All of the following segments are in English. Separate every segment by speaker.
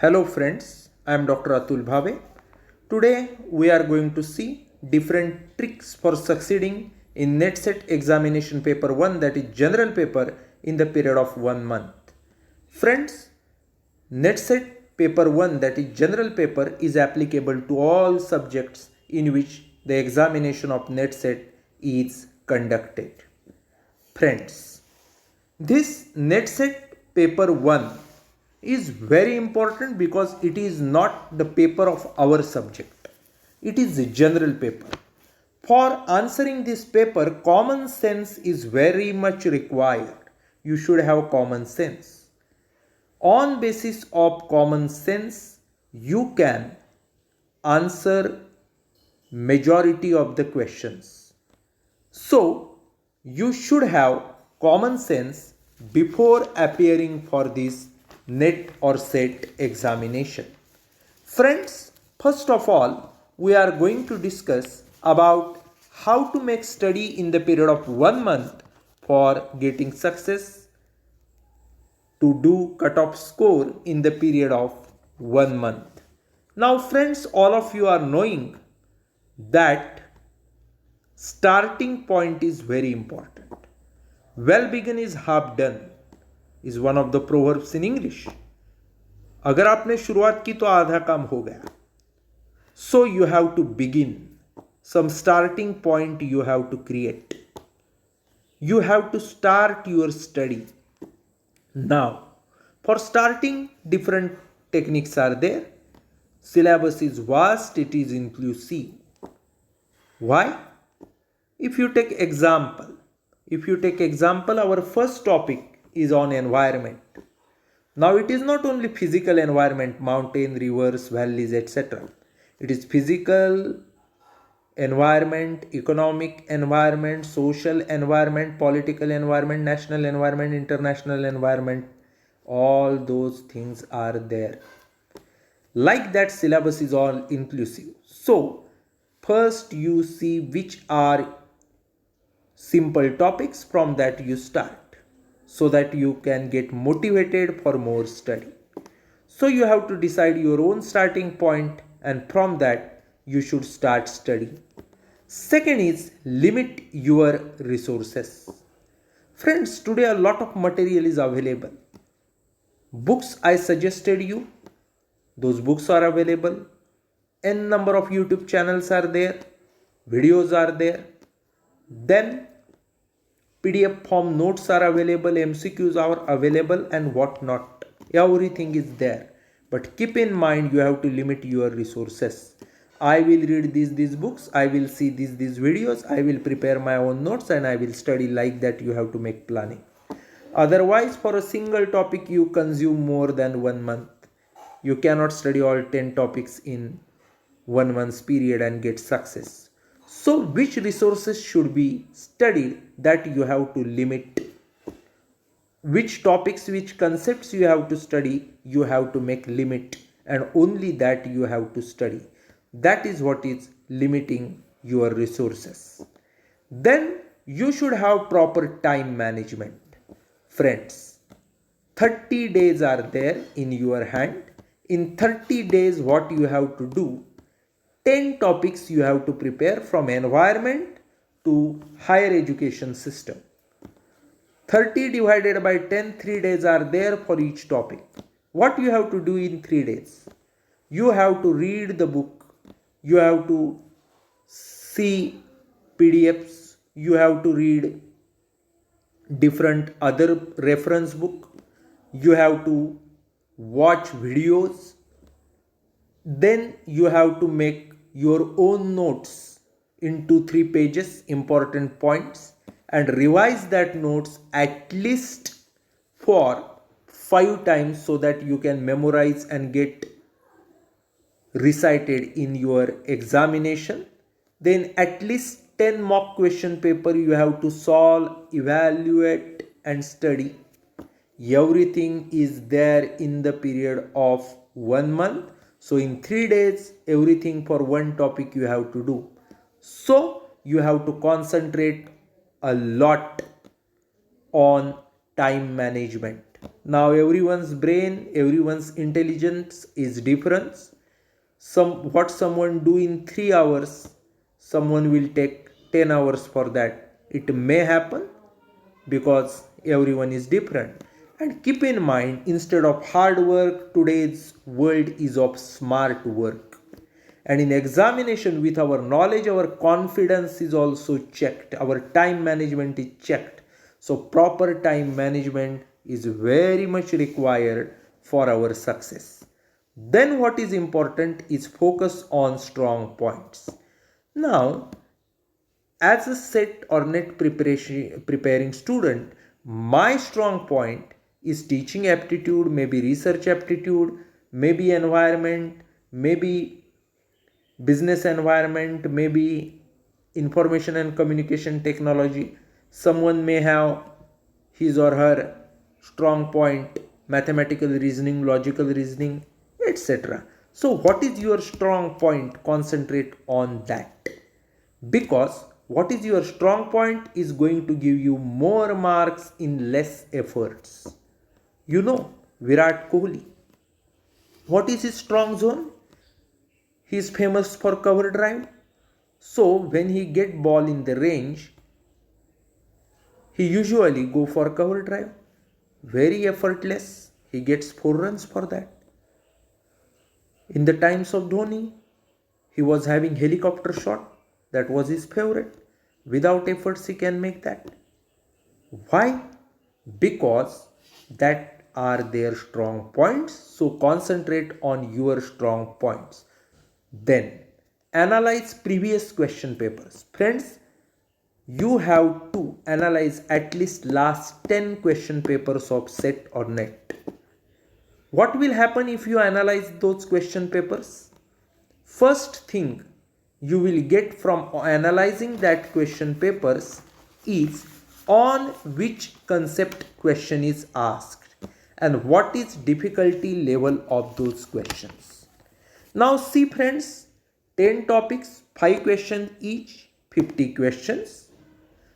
Speaker 1: Hello friends, I am Dr. Atul Bhave. Today we are going to see different tricks for succeeding in NetSet examination paper 1, that is general paper, in the period of 1 month. Friends, NetSet paper 1, that is general paper, is applicable to all subjects in which the examination of NetSet is conducted. Friends, this NetSet paper 1 is very important because it is not the paper of our subject. It is a general paper. For answering this paper, common sense is very much required. You should have common sense. On basis of common sense, you can answer majority of the questions. So, you should have common sense before appearing for this NET or SET examination. Friends, first of all, we are going to discuss about how to make study in the period of 1 month for getting success to do cutoff score in the period of 1 month. Now friends, all of you are knowing that starting point is very important. Well begun is half done is one of the proverbs in English. अगर आपने शुरुआत की तो आधा काम हो गया. So you have to begin. Some starting point you have to create. You have to start your study. Now, for starting, different techniques are there. Syllabus is vast, it is inclusive. Why? If you take example, our first topic is on environment. Now it is not only physical environment, mountain, rivers, valleys, etc. It is physical environment, economic environment, social environment, political environment, national environment, international environment. All those things are there. Like that, syllabus is all inclusive. So, first you see which are simple topics, from that you start so that you can get motivated for more study. So you have to decide your own starting point, and from that you should start studying. Second is limit your resources. Friends, today a lot of material is available. Books I suggested you, those books are available. N number of YouTube channels are there, videos are there. Then PDF form notes are available, MCQs are available, and what not. Everything is there. But keep in mind, you have to limit your resources. I will read these books, I will see these videos, I will prepare my own notes, and I will study. Like that you have to make planning. Otherwise, for a single topic you consume more than 1 month. You cannot study all 10 topics in 1 month's period and get success. So which resources should be studied, that you have to limit. Which topics, which concepts you have to study, you have to make limit, and only that you have to study. That is what is limiting your resources. Then you should have proper time management. Friends, 30 days are there in your hand. In 30 days, what you have to do? 10 topics you have to prepare, from environment to higher education system. 30 divided by 10, 3 days are there for each topic. What you have to do in 3 days? You have to read the book, you have to see PDFs, you have to read different other reference book, you have to watch videos, then you have to make your own notes into 3 pages, important points, and revise that notes at least for 5 times so that you can memorize and get recited in your examination. Then at least 10 mock question paper you have to solve, evaluate, and study. Everything is there in the period of 1 month. So in 3 days, everything for one topic you have to do. So you have to concentrate a lot on time management. Now everyone's brain, everyone's intelligence is different. What someone do in 3 hours, someone will take 10 hours for that. It may happen because everyone is different. And keep in mind, instead of hard work, today's world is of smart work. And in examination, with our knowledge, our confidence is also checked, our time management is checked. So proper time management is very much required for our success. Then what is important is focus on strong points. Now, as a set or net preparing student, my strong point is teaching aptitude, maybe research aptitude, maybe environment, maybe business environment, maybe information and communication technology. Someone may have his or her strong point, mathematical reasoning, logical reasoning, etc. So what is your strong point? Concentrate on that, because what is your strong point is going to give you more marks in less efforts. You know Virat Kohli, what is his strong zone? He is famous for cover drive. So when he get ball in the range, he usually go for cover drive. Very effortless. He gets 4 runs for that. In the times of Dhoni, he was having helicopter shot. That was his favorite. Without efforts, he can make that. Why? Because that are their strong points. So concentrate on your strong points. Then analyze previous question papers. Friends, you have to analyze at least last 10 question papers of set or net. What will happen if you analyze those question papers? First thing you will get from analyzing that question papers is on which concept question is asked and what is difficulty level of those questions. Now see friends, 10 topics, 5 questions each, 50 questions.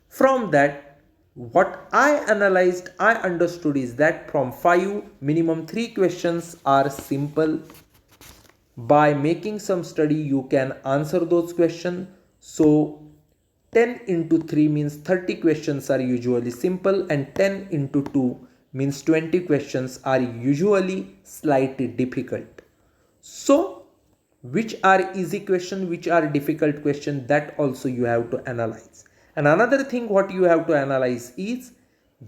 Speaker 1: From that, what I analyzed, I understood is that from 5, minimum 3 questions are simple. By making some study, you can answer those questions. So 10 into 3 means 30 questions are usually simple, and 10 into 2 means 20 questions are usually slightly difficult. So which are easy question, which are difficult question, that also you have to analyze. And another thing what you have to analyze is,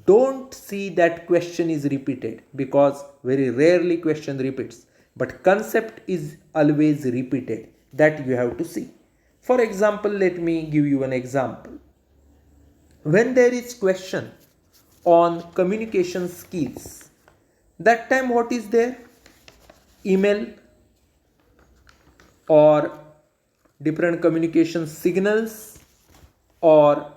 Speaker 1: don't see that question is repeated, because very rarely question repeats, but concept is always repeated. That you have to see. For example, let me give you an example. When there is question on communication skills, that time what is there? Email or different communication signals or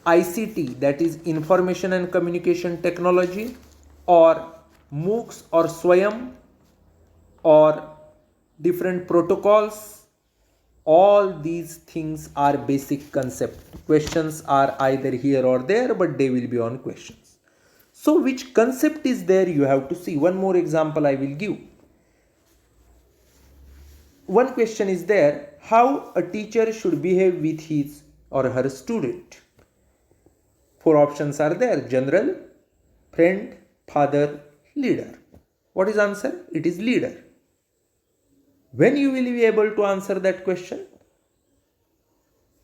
Speaker 1: ICT, that is information and communication technology, or MOOCs or SWAYAM, or different protocols. All these things are basic concept. Questions are either here or there, but they will be on questions. So which concept is there, you have to see. One more example I will give. One question is there, how a teacher should behave with his or her student. 4 options are there: general, friend, father, leader. What is answer? It is leader. When you will be able to answer that question?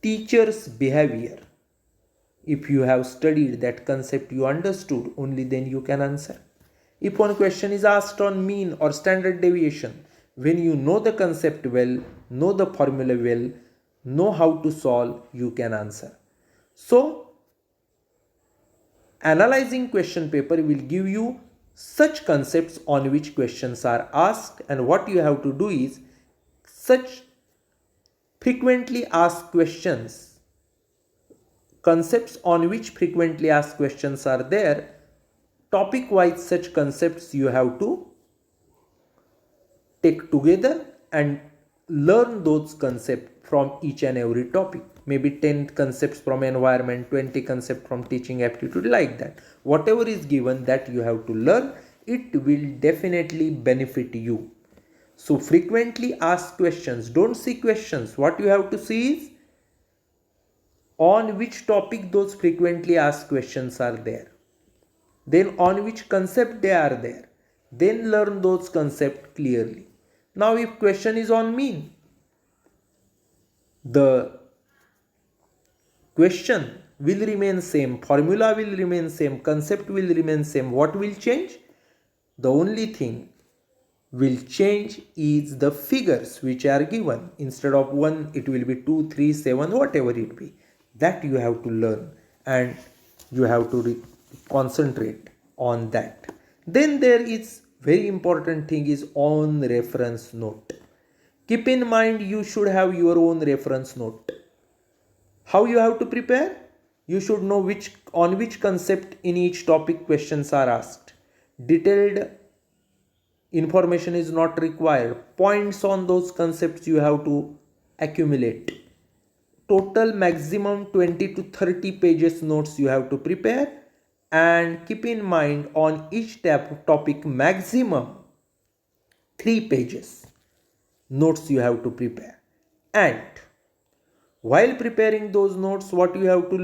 Speaker 1: Teacher's behavior. If you have studied that concept, you understood, only then you can answer. If one question is asked on mean or standard deviation, when you know the concept well, know the formula well, know how to solve, you can answer. So, analyzing question paper will give you such concepts on which questions are asked, and what you have to do is such frequently asked questions, concepts on which frequently asked questions are there, topic wise such concepts you have to take together and learn those concepts from each and every topic. maybe 10 concepts from environment, 20 concepts from teaching aptitude, like that. Whatever is given that you have to learn, it will definitely benefit you. So frequently asked questions, don't see questions. What you have to see is on which topic those frequently asked questions are there, then on which concept they are there, then learn those concepts clearly. Now if question is on mean, the question will remain same, formula will remain same, concept will remain same. What will change? The only thing will change is the figures which are given. Instead of 1, it will be 2, 3, 7, whatever it be. That you have to learn and you have to concentrate on that. Then there is very important thing is on reference note. Keep in mind you should have your own reference note. How you have to prepare? You should know on which concept in each topic questions are asked. Detailed information is not required. Points on those concepts you have to accumulate. Total maximum 20 to 30 pages notes you have to prepare, and keep in mind on each topic maximum 3 pages notes you have to prepare. And while preparing those notes, what you have to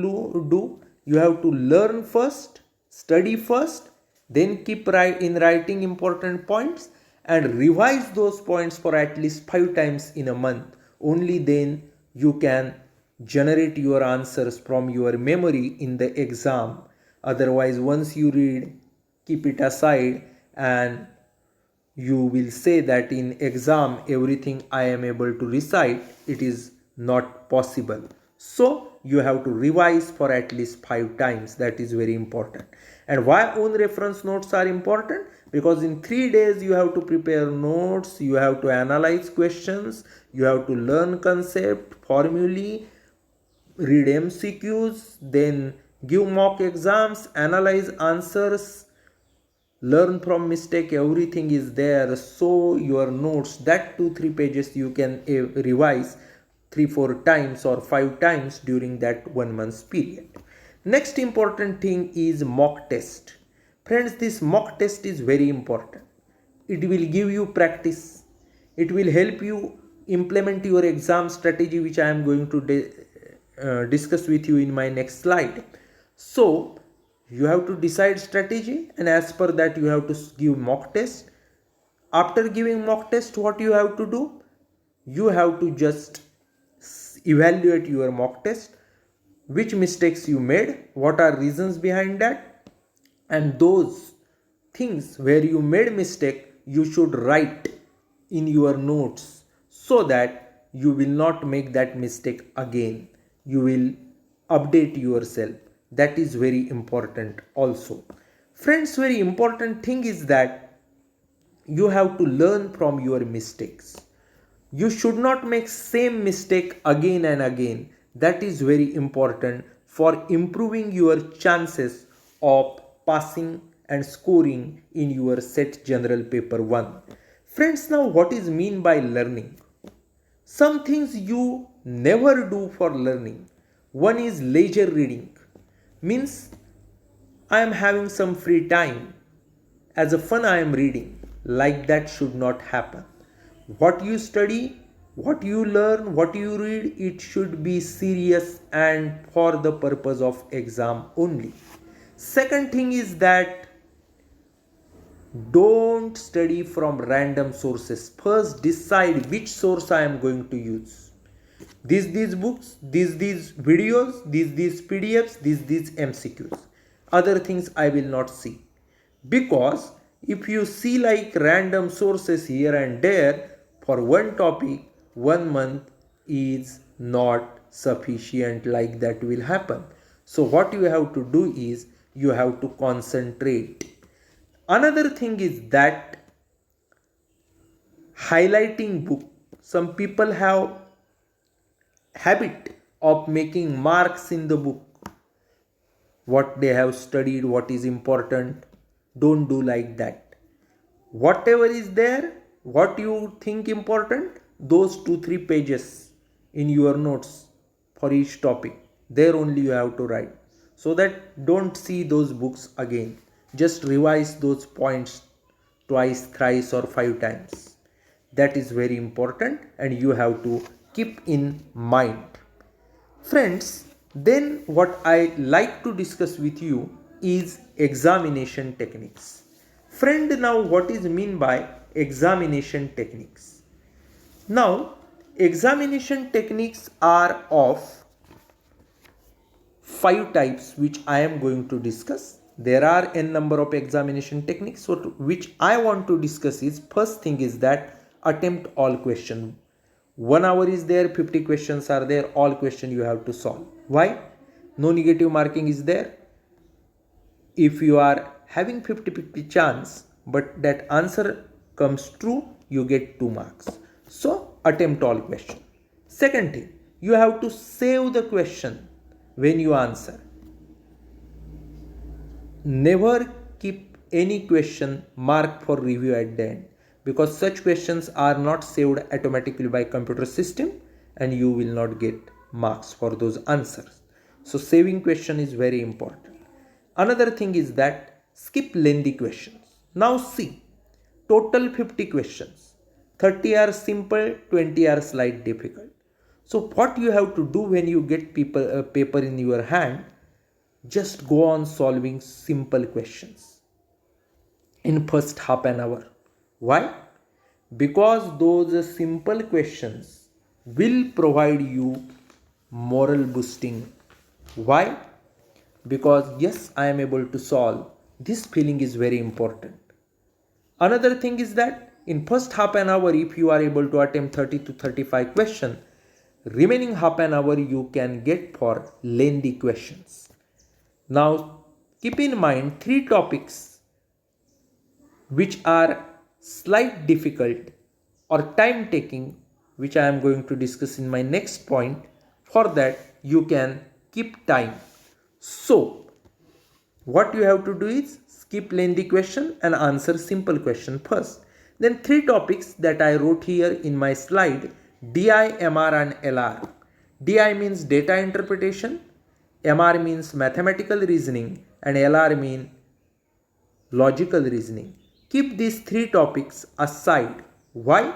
Speaker 1: do? You have to learn first, study first, then keep writing important points and revise those points for at least 5 times in a month. Only then you can generate your answers from your memory in the exam. Otherwise, once you read, keep it aside and you will say that in exam everything I am able to recite. It is not possible. So you have to revise for at least 5 times. That is very important. And why own reference notes are important? Because in 3 days you have to prepare notes, you have to analyze questions, you have to learn concept, formulae, read MCQs, then give mock exams, analyze answers, learn from mistake, everything is there. So your notes, that 2-3 pages you can revise 3-4 times or 5 times during that 1 month period. Next important thing is mock test. Friends, this mock test is very important. It will give you practice. It will help you implement your exam strategy, which I am going to discuss with you in my next slide. So you have to decide strategy, and as per that you have to give mock test. After giving mock test, what you have to do? You have to just evaluate your mock test, which mistakes you made, what are reasons behind that, and those things where you made mistake you should write in your notes so that you will not make that mistake again. You will update yourself. That is very important also. Friends, very important thing is that you have to learn from your mistakes. You should not make same mistake again and again. That is very important for improving your chances of passing and scoring in your set general paper 1. Friends, now what is mean by learning? Some things you never do for learning. One is leisure reading. Means I am having some free time. As a fun I am reading. Like that should not happen. What you study, what you learn, what you read, it should be serious and for the purpose of exam only. Second thing is that don't study from random sources. First decide which source I am going to use. These books, these videos, these PDFs, these MCQs. Other things I will not see. Because if you see like random sources here and there for one topic, 1 month is not sufficient. Like that will happen. So what you have to do is you have to concentrate. Another thing is that highlighting book. Some people have habit of making marks in the book. What they have studied, what is important. Don't do like that. Whatever is there, what you think important, those 2-3 pages in your notes for each topic. There only you have to write, so that don't see those books again. Just revise those points twice, thrice or 5 times. That is very important and you have to keep in mind. Friends, then what I like to discuss with you is examination techniques. Friend, now what is mean by examination techniques? Now, examination techniques are of 5 types which I am going to discuss. There are n number of examination techniques. So which I want to discuss is, first thing is that attempt all question. 1 hour is there, 50 questions are there, all question you have to solve. Why? No negative marking is there. If you are having 50-50 chance but that answer comes true, you get 2 marks. So attempt all question. Second thing, you have to save the question when you answer. Never keep any question marked for review at the end, because such questions are not saved automatically by computer system and you will not get marks for those answers. So saving question is very important. Another thing is that skip lengthy questions. Now see, total 50 questions, 30 are simple, 20 are slight difficult. So what you have to do when you get paper in your hand, just go on solving simple questions in first half an hour. Why? Because those simple questions will provide you moral boosting. Why? Because yes, I am able to solve. This feeling is very important. Another thing is that in first half an hour, if you are able to attempt 30 to 35 questions, remaining half an hour you can get for lengthy questions. Now keep in mind 3 topics which are slight difficult or time taking, which I am going to discuss in my next point. For that you can keep time. So what you have to do is skip lengthy question and answer simple question first. Then 3 topics that I wrote here in my slide: DI, MR and LR. DI means data interpretation, MR means mathematical reasoning and LR means logical reasoning. Keep these 3 topics aside. Why?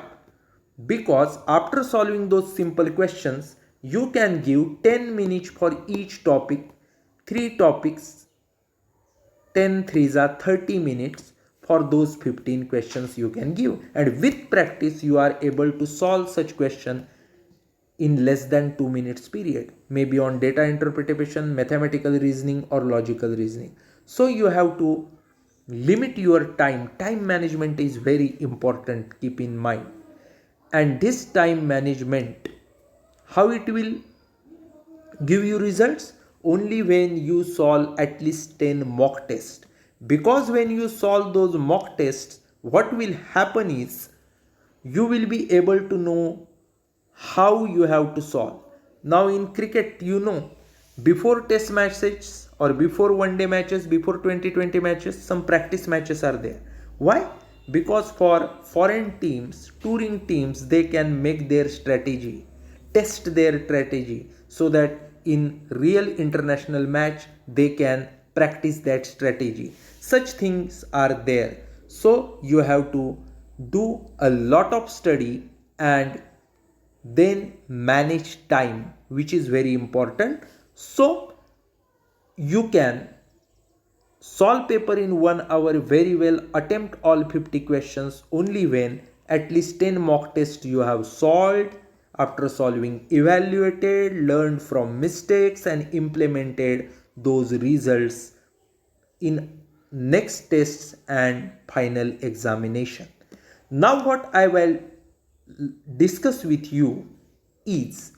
Speaker 1: Because after solving those simple questions, you can give 10 minutes for each topic. 3 topics, 10 3s are 30 minutes for those 15 questions you can give. And with practice, you are able to solve such question in less than 2 minutes period. Maybe on data interpretation, mathematical reasoning or logical reasoning. So you have to limit your time. Time management is very important, keep in mind. And this time management, how it will give you results? Only when you solve at least 10 mock tests. Because when you solve those mock tests, what will happen is you will be able to know how you have to solve. Now in cricket, you know, before test matches or before one day matches, before 2020 matches, some practice matches are there. Why? Because for foreign teams, touring teams, they can make their strategy, test their strategy, so that in real international match they can practice that strategy. Such things are there. So you have to do a lot of study and then manage time, which is very important. So you can solve paper in 1 hour very well, attempt all 50 questions only when at least 10 mock tests you have solved. After solving, evaluated, learned from mistakes and implemented those results in next tests and final examination. Now what I will discuss with you is,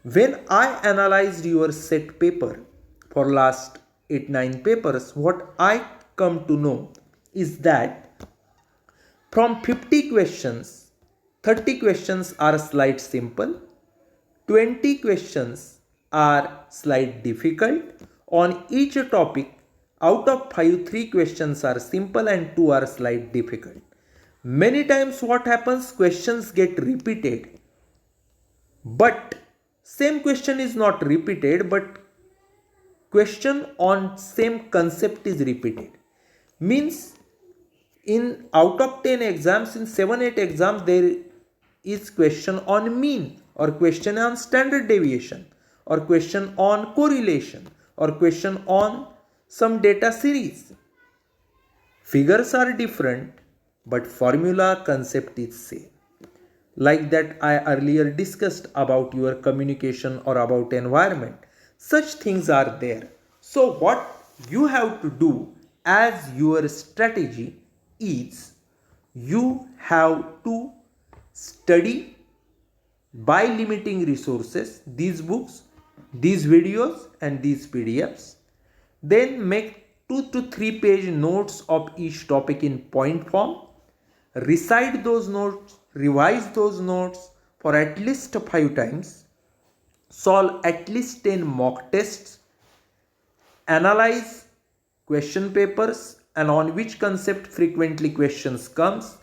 Speaker 1: when I analyzed your set paper for last 8-9 papers, what I come to know is that from 50 questions, 30 questions are slight simple, 20 questions are slight difficult. On each topic, out of 5, 3 questions are simple and 2 are slight difficult. Many times what happens, questions get repeated, but same question is not repeated, but question on same concept is repeated. Means in out of 10 exams, in 7-8 exams, there is question on mean, or question on standard deviation, or question on correlation, or question on some data series. Figures are different, but formula concept is same. Like that I earlier discussed about your communication or about environment. Such things are there. So what you have to do as your strategy is you have to study by limiting resources, these books, these videos and these PDFs. Then make 2 to 3 page notes of each topic in point form. Recite those notes, revise those notes for at least 5 times. Solve at least 10 mock tests. Analyze question papers and on which concept frequently questions comes.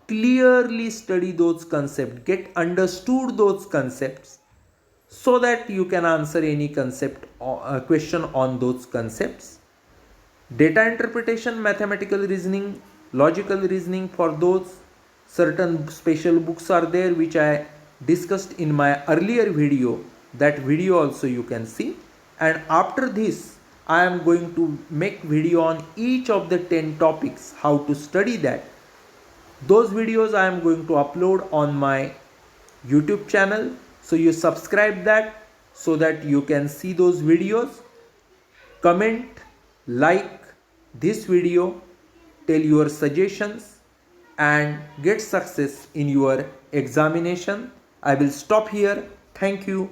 Speaker 1: Clearly study those concepts, get understood those concepts so that you can answer any concept or question on those concepts. Data interpretation, mathematical reasoning, logical reasoning, for those certain special books are there which I discussed in my earlier video. That video also you can see. And after this I am going to make video on each of the 10 topics, how to study that. Those videos I am going to upload on my YouTube channel. So you subscribe that so that you can see those videos. Comment, like this video, tell your suggestions and get success in your examination. I will stop here. Thank you.